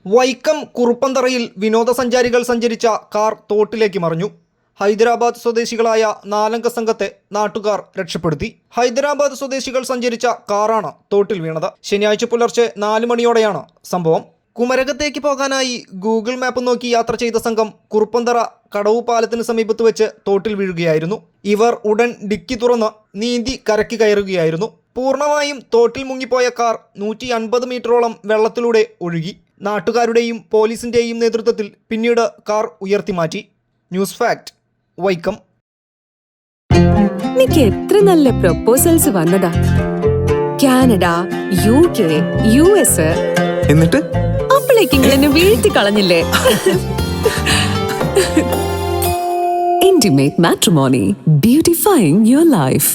വൈക്കം കുറുപ്പന്തറയിൽ വിനോദസഞ്ചാരികൾ സഞ്ചരിച്ച കാർ തോട്ടിലേക്ക് മറിഞ്ഞു. ഹൈദരാബാദ് സ്വദേശികളായ 4 അംഗ സംഘത്തെ നാട്ടുകാർ രക്ഷപ്പെടുത്തി. ഹൈദരാബാദ് സ്വദേശികൾ സഞ്ചരിച്ച കാറാണ് തോട്ടിൽ വീണത്. ശനിയാഴ്ച പുലർച്ചെ 4 മണിയോടെയാണ് സംഭവം. കുമരകത്തേക്ക് പോകാനായി ഗൂഗിൾ മാപ്പ് നോക്കി യാത്ര ചെയ്ത സംഘം കുറുപ്പന്തറ കടവു പാലത്തിന് സമീപത്ത് വെച്ച് തോട്ടിൽ വീഴുകയായിരുന്നു. ഇവർ ഉടൻ ഡിക്കി തുറന്ന് നീന്തി കരയ്ക്ക് കയറുകയായിരുന്നു. പൂർണ്ണമായും തോട്ടിൽ മുങ്ങിപ്പോയ കാർ 150 മീറ്ററോളം വെള്ളത്തിലൂടെ ഒഴുകി. നാട്ടുകാരുടെയും പോലീസിന്റെയും നേതൃത്വത്തിൽ പിന്നീട് കാർ ഉയർത്തി മാറ്റി. News fact, Vaikom. എനിക്ക് എത്ര നല്ല പ്രൊപ്പോസൽസ് വന്നതാ. Canada, UK, US. എന്നിട്ട് അപ്പോഴേക്ക് എന്നെ വീഴ്ത്തി കളഞ്ഞില്ലേ? Intimate Matrimony, beautifying your life.